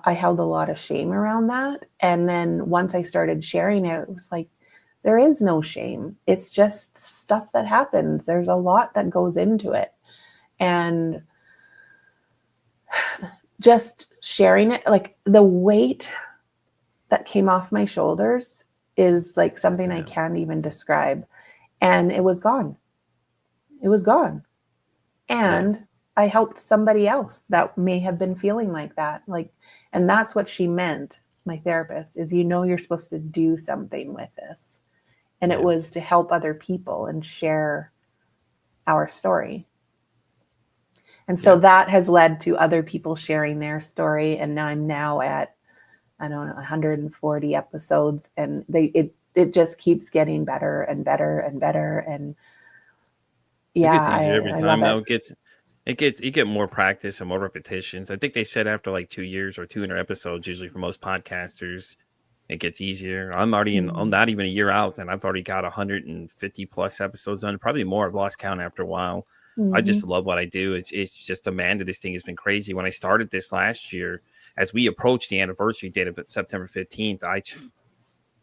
I held a lot of shame around that. And then once I started sharing it, it was like, there is no shame. It's just stuff that happens. There's a lot that goes into it. And just sharing it, like the weight that came off my shoulders is like something I can't even describe. And it was gone. It was gone. And I helped somebody else that may have been feeling like that. And that's what she meant, my therapist, is, you're supposed to do something with this. And it was to help other people and share our story. And so that has led to other people sharing their story. And now I'm at, I don't know, 140 episodes. And it just keeps getting better and better and better. And it gets easier every time. Now you get more practice and more repetitions. I think they said after like 2 years or 200 episodes, usually for most podcasters, it gets easier. I'm already I'm not even a year out, and I've already got 150 plus episodes done, probably more. I've lost count after a while. I just love what I do. It's just demand of this thing has been crazy. When I started this last year, as we approached the anniversary date of September 15th,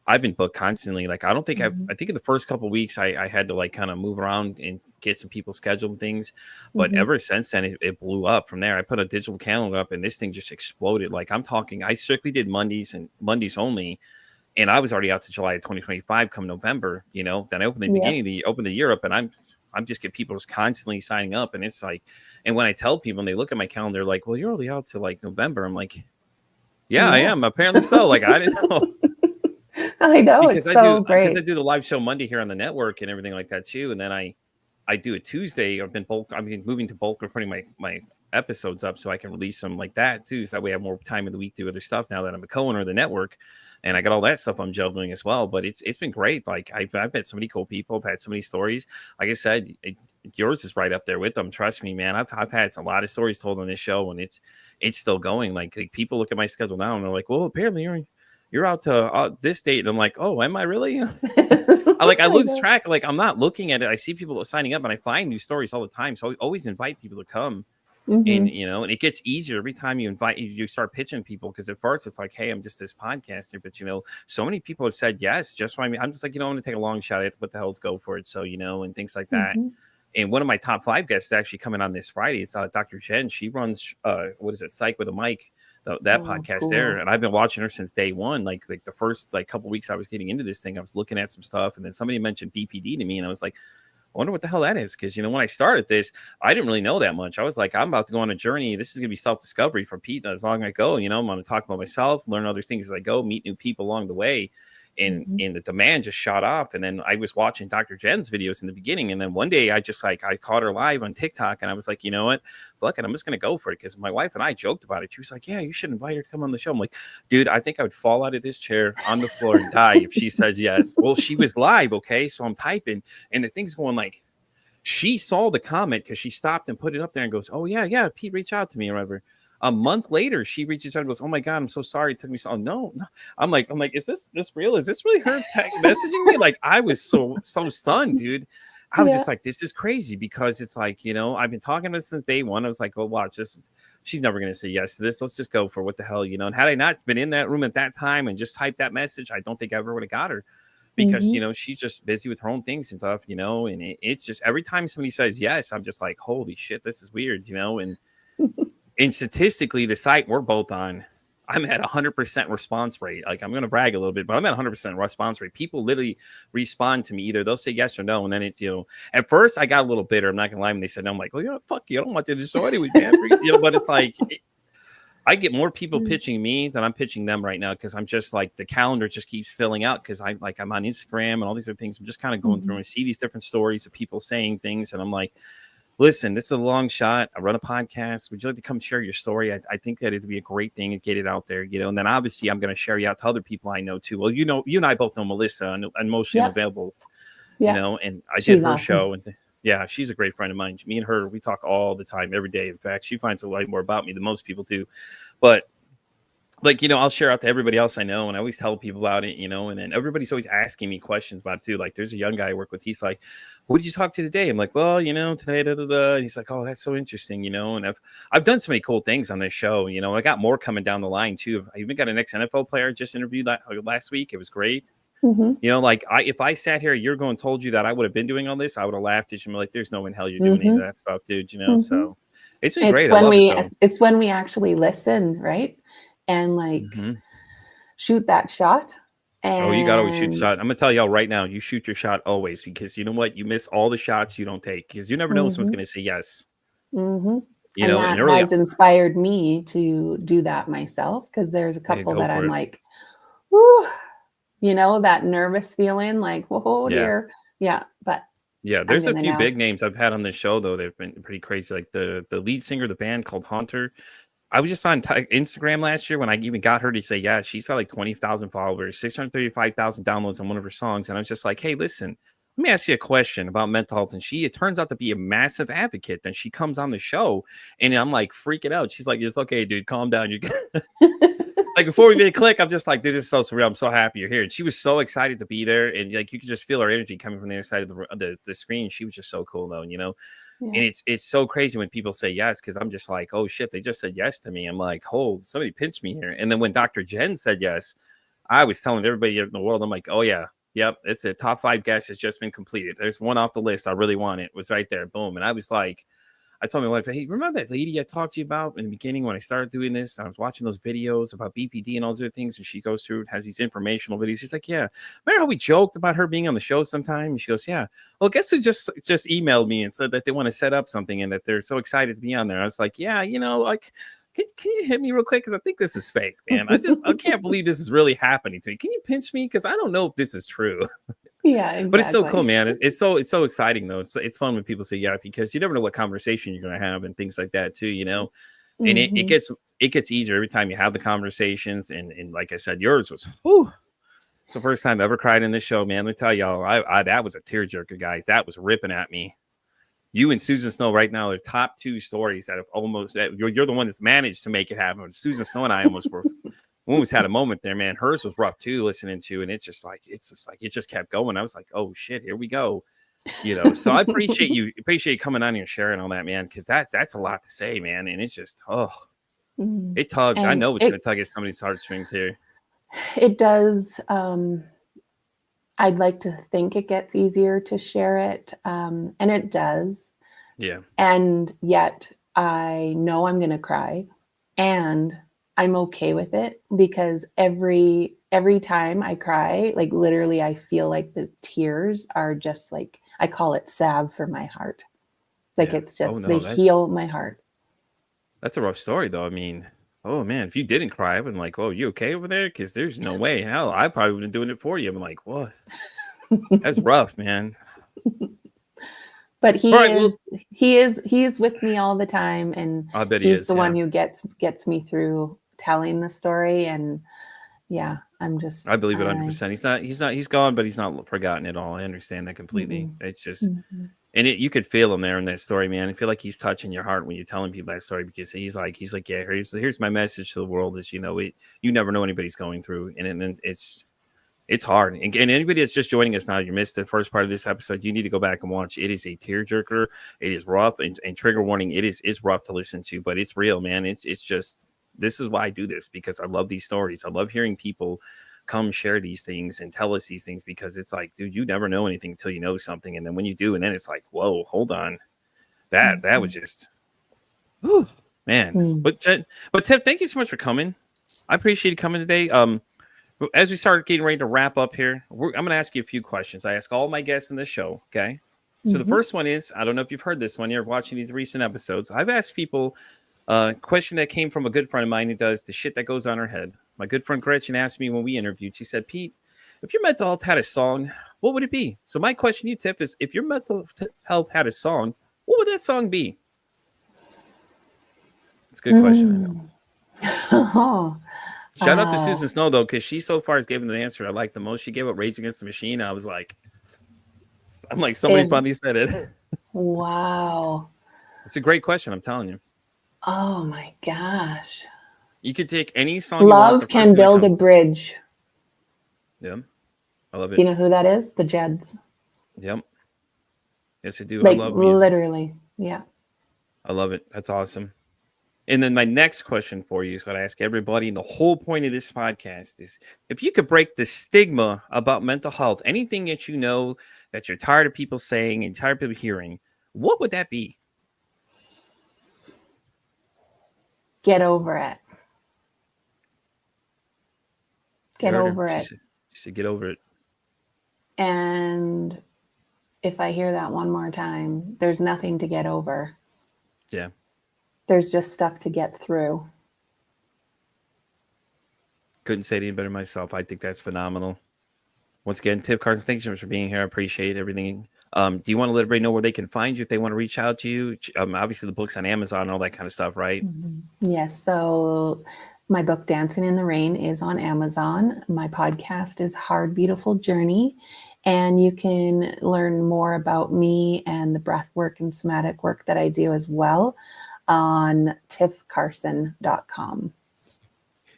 I've been booked constantly. Like, I don't think I think in the first couple of weeks I had to like kind of move around and get some people scheduled and things. But ever since then, it blew up from there. I put a digital calendar up and this thing just exploded. Like, I'm talking, I strictly did Mondays and Mondays only. And I was already out to July of 2025 come November, then I opened the beginning, opened the year up, and I'm just get people just constantly signing up. And it's like, and when I tell people and they look at my calendar, they're like, well, you're only out to like November. I'm like, yeah, I am. Apparently so. Like, I didn't know. I know, because it's so great. Because I do the live show Monday here on the network and everything like that too. And then I do it Tuesday. I've been moving to bulk recording my episodes up so I can release them like that too. So that way I have more time in the week to do other stuff now that I'm a co-owner of the network. And I got all that stuff I'm juggling as well. But it's been great. Like, I've met so many cool people. I've had so many stories. Like I said, yours is right up there with them. Trust me, man. I've had a lot of stories told on this show, and it's still going. Like people look at my schedule now and they're like, well, apparently you're out to this date. And I'm like, oh, am I really? I lose track. Like, I'm not looking at it. I see people signing up and I find new stories all the time. So I always invite people to come. And, and it gets easier every time you start pitching people. Because at first it's like, hey, I'm just this podcaster. But, so many people have said yes. Just why I'm just like, I'm going to take a long shot at what the hell's go for it. So, and things like that. And one of my top 5 guests is actually coming on this Friday. It's Dr. Jen. She runs, Psych with a Mic, that podcast cool. there. And I've been watching her since day one. Like the first couple weeks I was getting into this thing, I was looking at some stuff. And then somebody mentioned BPD to me. And I was like, I wonder what the hell that is. Because, when I started this, I didn't really know that much. I was like, I'm about to go on a journey. This is going to be self-discovery for Pete as long as I go. I'm going to talk about myself, learn other things as I go, meet new people along the way. and the demand just shot off. And then I was watching Dr. Jen's videos in the beginning, and then one day I caught her live on TikTok, and I was like, you know what, fuck it, I'm just gonna go for it, because my wife and I joked about it. She was like, yeah, you should invite her to come on the show. I'm like, dude, I think I would fall out of this chair on the floor and die if she says yes. Well, she was live, okay, so I'm typing, and the thing's going like, she saw the comment because she stopped and put it up there and goes, oh yeah, Pete reached out to me or whatever. A month later, she reaches out and goes, oh my God, I'm so sorry. It took me so no. I'm like, is this real? Is this really her messaging me? Like, I was so stunned, dude. I was just like, this is crazy, because it's like, you know, I've been talking to her since day one. I was like, oh, watch this. She's never going to say yes to this. Let's just go for what the hell, you know. And had I not been in that room at that time and just typed that message, I don't think I ever would have got her. Because, you know, she's just busy with her own things and stuff, you know, and it's just every time somebody says yes, I'm just like, holy shit, this is weird, you know. And statistically, the site we're both on, I'm at 100% response rate. Like, I'm going to brag a little bit, but I'm at 100% response rate. People literally respond to me. Either they'll say yes or no. And then it's, you know, at first I got a little bitter. I'm not going to lie. When they said no, I'm like, well, you know, fuck you. I don't want to do the show anyway, man. You know, but it's like, I get more people pitching me than I'm pitching them right now, because I'm just like, the calendar just keeps filling out, because I'm on Instagram and all these other things. I'm just kind of going through and see these different stories of people saying things. And I'm like, listen, this is a long shot. I run a podcast. Would you like to come share your story? I think that it'd be a great thing to get it out there, you know. And then obviously I'm going to share you out to other people I know too. Well, you know, you and I both know Melissa and Emotionally Available, you know, and I did her show, and yeah, she's a great friend of mine. Me and her, we talk all the time, every day. In fact, she finds a lot more about me than most people do. But like, you know, I'll share out to everybody else I know, and I always tell people about it, you know, and then everybody's always asking me questions about it too. Like, there's a young guy I work with. He's like, what did you talk to today? I'm like, well, you know, today, da, da, da. And he's like, oh, that's so interesting, you know. And I've done so many cool things on this show, you know. I got more coming down the line too. I even got an ex-NFL player just interviewed last week. It was great. You know, like, if I sat here a year ago and told you that I would have been doing all this, I would have laughed at you and be like, there's no way in hell you're doing any of that stuff, dude, you know. So it's been great. It's when we actually listen, right? And like shoot that shot. And you gotta always shoot the shot. I'm gonna tell y'all right now, you shoot your shot always, because you know what? You miss all the shots you don't take, because you never know when someone's gonna say yes. You know, that has inspired me to do that myself, because there's a couple that I'm like, whoo, you know, that nervous feeling, like, whoa, dear. But there's a few big names I've had on this show though. They've been pretty crazy. Like the lead singer of the band called Hunter. I was just on Instagram last year when I even got her to say, yeah, she's got like 20,000 followers, 635,000 downloads on one of her songs. And I was just like, hey, listen, let me ask you a question about mental health. And it turns out to be a massive advocate. Then she comes on the show and I'm like freaking out. She's like, it's okay, dude, calm down. You like, before we even click, I'm just like, dude, this is so surreal. I'm so happy you're here. And she was so excited to be there. And like, you could just feel her energy coming from the other side of the screen. She was just so cool though, you know? And it's so crazy when people say yes, because I'm just like, oh shit, they just said yes to me. I'm like, oh, somebody pinched me here. And then when Dr. Jen said yes, I was telling everybody in the world, I'm like, oh yeah, yep, it's a top 5 guest has just been completed. There's one off the list I really want. It was right there, boom. And I was like, I told my wife, hey, remember that lady I talked to you about in the beginning when I started doing this? I was watching those videos about BPD and all those other things, and she goes through and has these informational videos. She's like, yeah, remember how we joked about her being on the show sometime? And she goes, yeah. Well, guess who just emailed me and said that they want to set up something and that they're so excited to be on there. I was like, yeah, you know, like, can you hit me real quick? Because I think this is fake, man. I can't believe this is really happening to me. Can you pinch me? Because I don't know if this is true. Yeah, exactly. But it's so cool, man. It's so exciting though. It's fun when people say yeah, because you never know what conversation you're going to have and things like that too, you know. And it gets easier every time you have the conversations. And like I said, yours was it's the first time I ever cried in this show, man. Let me tell y'all, I that was a tearjerker, guys. That was ripping at me. You and Susan Snow right now are the top 2 stories that have almost you're the one that's managed to make it happen. Susan Snow and I almost had a moment there, man. Hers was rough too, listening to, and it just kept going. I was like, oh shit, here we go. You know, so I appreciate you coming on here and sharing all that, man, because that's a lot to say, man. And it's just it tugged. I know it's gonna tug at somebody's heartstrings here. It does. I'd like to think it gets easier to share it. And it does. Yeah. And yet I know I'm going to cry, and I'm okay with it, because every time I cry, like literally I feel like the tears are just like, I call it salve for my heart. Like it's just, they heal my heart. That's a rough story though. I mean, Oh man, if you didn't cry, I've been like, "Oh, you okay over there?" Because there's no way. Hell, I probably would have been doing it for you. I'm like, "What? That's rough, man." But All right, well, he is with me all the time, and I bet he he's is. the Yeah. one who gets me through telling the story. And yeah, I'm just I believe it 100%. He's gone, but he's not forgotten at all. I understand that completely. It's just, Mhm. and you could feel him there in that story, man. I feel like he's touching your heart when you're telling people that story, because he's like, yeah, here's my message to the world is, you never know anybody's going through. And it's hard. And anybody that's just joining us now, you missed the first part of this episode, you need to go back and watch. It is a tearjerker. It is rough, and trigger warning. It's rough to listen to, but it's real, man. It's just, this is why I do this, because I love these stories. I love hearing people come share these things and tell us these things, because it's like, dude, you never know anything until you know something. And then when you do, and then it's like, whoa, hold on. That was just, whew, man. But Tiff, thank you so much for coming. I appreciate you coming today. As we start getting ready to wrap up here, I'm going to ask you a few questions. I ask all my guests in the show. Okay. So the first one is, I don't know if you've heard this one. You're watching these recent episodes. I've asked people a question that came from a good friend of mine who does the shit that goes on her head. My good friend Gretchen asked me when we interviewed, she said, Pete, if your mental health had a song, what would it be? So my question to you, Tiff, is if your mental health had a song, what would that song be? It's a good question. I know. Shout out to Susan Snow, though, because she so far has given the answer I like the most. She gave up Rage Against the Machine. I'm like, somebody finally said it. Wow. It's a great question, I'm telling you. Oh my gosh. You could take any song Love you want. Can Build a Bridge. Yeah. I love it. Do you know who that is? The Jeds. Yep. Yes, I do. Like, I love music. literally. Yeah. I love it. That's awesome. And then my next question for you is what I ask everybody. And the whole point of this podcast is, if you could break the stigma about mental health, anything that you know that you're tired of people saying and tired of people hearing, what would that be? Get over it. Get over it. She said, get over it. And if I hear that one more time, there's nothing to get over. Yeah. There's just stuff to get through. Couldn't say it any better myself. I think that's phenomenal. Once again, Tiff Carson, thanks so much for being here. I appreciate everything. Do you want to let everybody know where they can find you if they want to reach out to you? Obviously, the book's on Amazon and all that kind of stuff, right? Yes. So my book, Dancing in the Rain, is on Amazon. My podcast is Hard, Beautiful Journey. And you can learn more about me and the breath work and somatic work that I do as well on tiffcarson.com.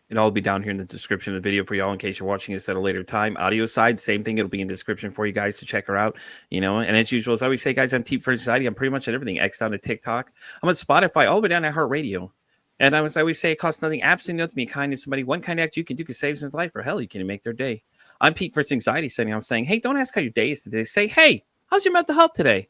It'll all be down here in the description of the video for y'all in case you're watching this at a later time. Audio side, same thing. It'll be in the description for you guys to check her out. And as usual, as I always say, guys, I'm Pete for Society. I'm pretty much at everything. X down to TikTok. I'm on Spotify, all the way down to iHeartRadio. And as I always say, it costs nothing, absolutely nothing to be kind to somebody. One kind act you can do can save someone's life, or hell, you can make their day. I'm Pete for Anxiety, saying, saying, hey, don't ask how your day is today. Say, hey, how's your mental health today?